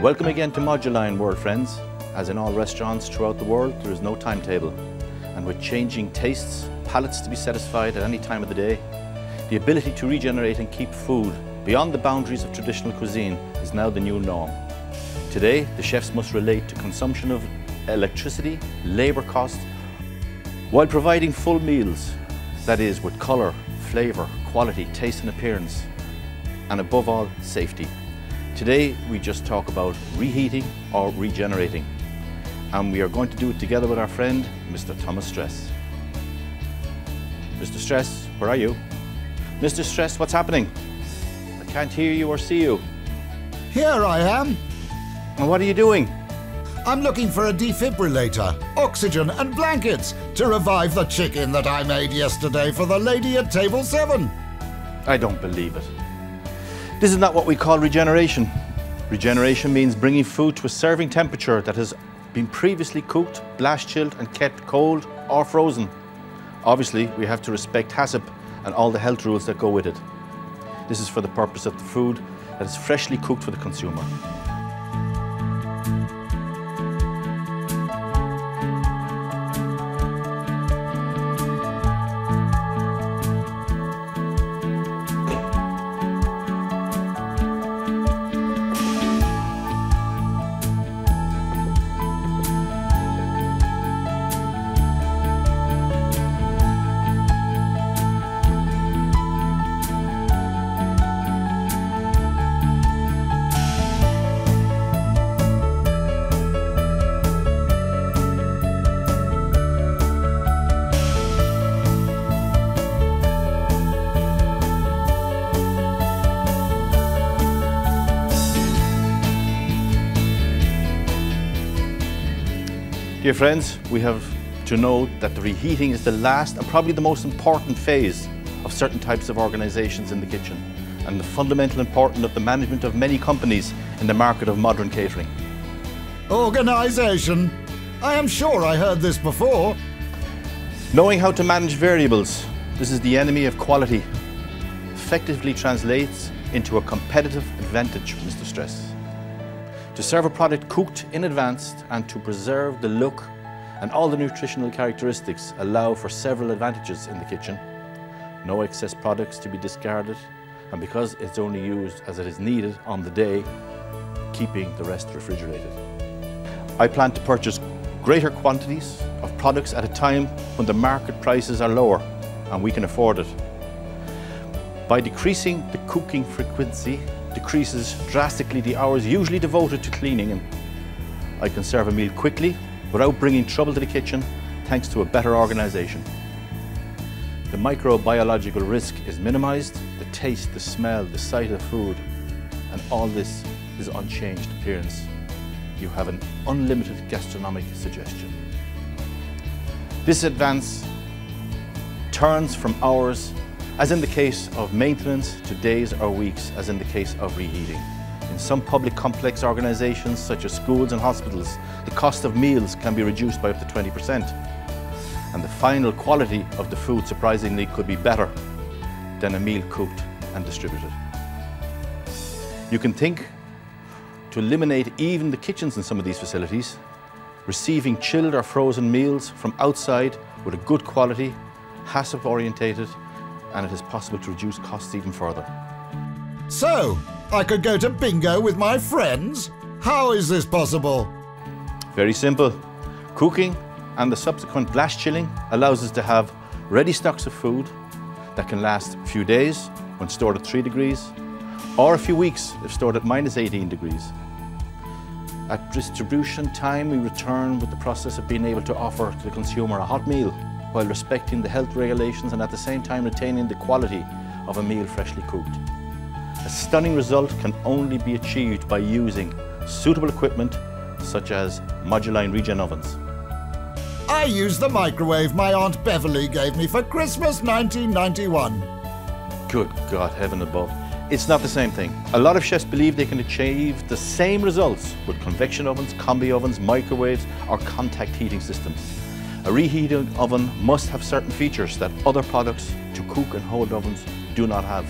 Welcome again to Moduline, world friends. As in all restaurants throughout the world, there is no timetable. And with changing tastes, palates to be satisfied at any time of the day, the ability to regenerate and keep food beyond the boundaries of traditional cuisine is now the new norm. Today, the chefs must relate to consumption of electricity, labour costs, while providing full meals, that is, with colour, flavour, quality, taste and appearance, and above all, safety. Today, we just talk about reheating or regenerating, and we are going to do it together with our friend, Mr. Thomas Stress. Mr. Stress, where are you? Mr. Stress, what's happening? I can't hear you or see you. Here I am. And what are you doing? I'm looking for a defibrillator, oxygen and blankets to revive the chicken that I made yesterday for the lady at table 7. I don't believe it. This is not what we call regeneration. Regeneration means bringing food to a serving temperature that has been previously cooked, blast chilled and kept cold or frozen. Obviously, we have to respect HACCP and all the health rules that go with it. This is for the purpose of the food that is freshly cooked for the consumer. Dear friends, we have to know that the reheating is the last and probably the most important phase of certain types of organisations in the kitchen, and the fundamental importance of the management of many companies in the market of modern catering. Organisation? I am sure I heard this before. Knowing how to manage variables, this is the enemy of quality, effectively translates into a competitive advantage, Mr. Stress. To serve a product cooked in advance and to preserve the look and all the nutritional characteristics allow for several advantages in the kitchen. No excess products to be discarded, and because it's only used as it is needed on the day, keeping the rest refrigerated. I plan to purchase greater quantities of products at a time when the market prices are lower and we can afford it. By decreasing the cooking frequency, decreases drastically the hours usually devoted to cleaning, and I can serve a meal quickly without bringing trouble to the kitchen thanks to a better organisation. The microbiological risk is minimised, the taste, the smell, the sight of food, and all this is unchanged appearance. You have an unlimited gastronomic suggestion. This advance turns from hours, as in the case of maintenance, to days or weeks, as in the case of reheating. In some public complex organisations, such as schools and hospitals, the cost of meals can be reduced by up to 20%. And the final quality of the food, surprisingly, could be better than a meal cooked and distributed. You can think to eliminate even the kitchens in some of these facilities, receiving chilled or frozen meals from outside with a good quality, HACCP orientated, and it is possible to reduce costs even further. So, I could go to bingo with my friends? How is this possible? Very simple. Cooking and the subsequent blast chilling allows us to have ready stocks of food that can last a few days when stored at 3 degrees, or a few weeks if stored at -18 degrees. At distribution time, we return with the process of being able to offer to the consumer a hot meal while respecting the health regulations and at the same time retaining the quality of a meal freshly cooked. A stunning result can only be achieved by using suitable equipment such as Moduline Regen ovens. I use the microwave my Aunt Beverly gave me for Christmas 1991. Good God, heaven above. It's not the same thing. A lot of chefs believe they can achieve the same results with convection ovens, combi ovens, microwaves or contact heating systems. A reheating oven must have certain features that other products to cook and hold ovens do not have.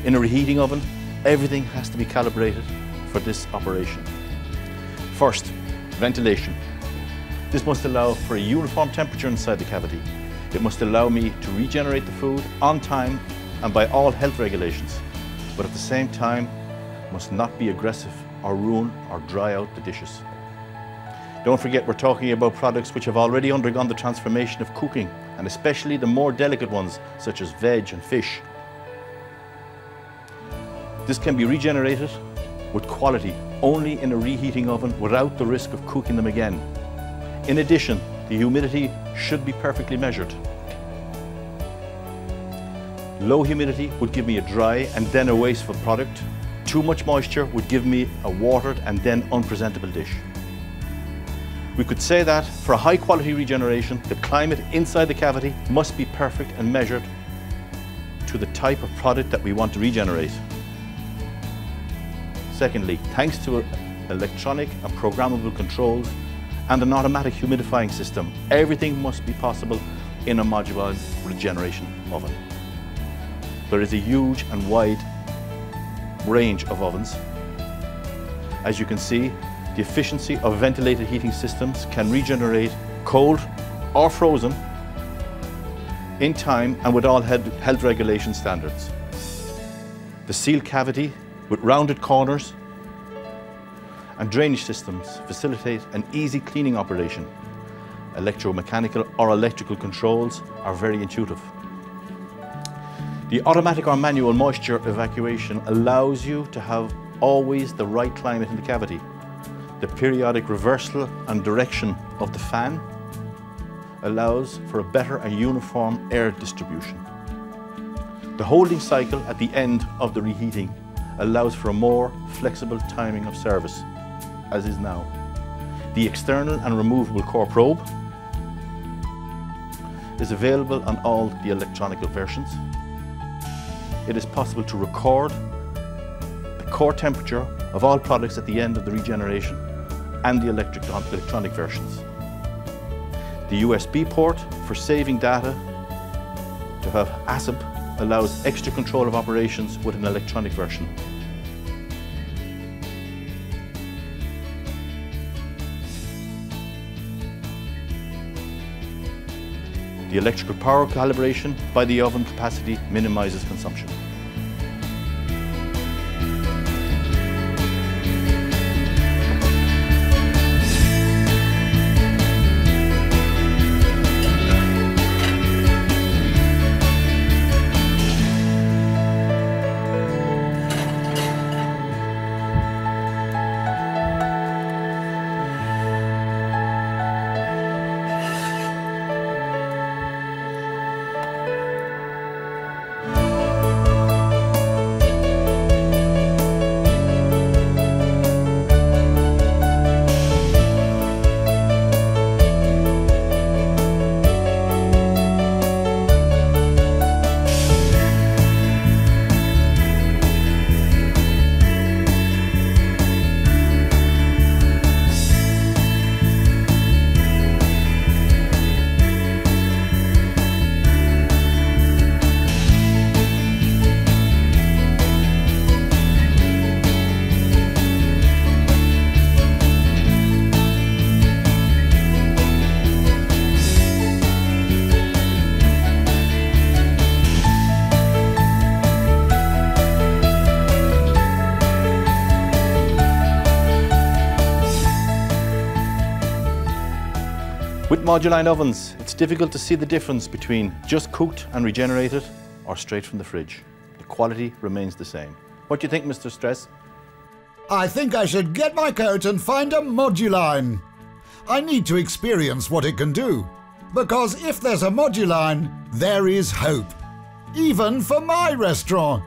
In a reheating oven, everything has to be calibrated for this operation. First, ventilation. This must allow for a uniform temperature inside the cavity. It must allow me to regenerate the food on time and by all health regulations, but at the same time must not be aggressive or ruin or dry out the dishes. Don't forget, we're talking about products which have already undergone the transformation of cooking, and especially the more delicate ones such as veg and fish. This can be regenerated with quality only in a reheating oven without the risk of cooking them again. In addition, the humidity should be perfectly measured. Low humidity would give me a dry and then a wasteful product. Too much moisture would give me a watered and then unpresentable dish. We could say that for a high quality regeneration, the climate inside the cavity must be perfect and measured to the type of product that we want to regenerate. Secondly, thanks to electronic and programmable controls and an automatic humidifying system, everything must be possible in a modular regeneration oven. There is a huge and wide range of ovens. As you can see, the efficiency of ventilated heating systems can regenerate cold or frozen in time and with all health regulation standards. The sealed cavity with rounded corners and drainage systems facilitate an easy cleaning operation. Electromechanical or electrical controls are very intuitive. The automatic or manual moisture evacuation allows you to have always the right climate in the cavity. The periodic reversal and direction of the fan allows for a better and uniform air distribution. The holding cycle at the end of the reheating allows for a more flexible timing of service, as is now. The external and removable core probe is available on all the electronic versions. It is possible to record the core temperature of all products at the end of the regeneration and the electronic versions. The USB port for saving data to have ASIP allows extra control of operations with an electronic version. The electrical power calibration by the oven capacity minimizes consumption. With moduline ovens, it's difficult to see the difference between just cooked and regenerated or straight from the fridge. The quality remains the same. What do you think, Mr. Stress? I think I should get my coat and find a moduline. I need to experience what it can do, because if there's a moduline, there is hope. Even for my restaurant.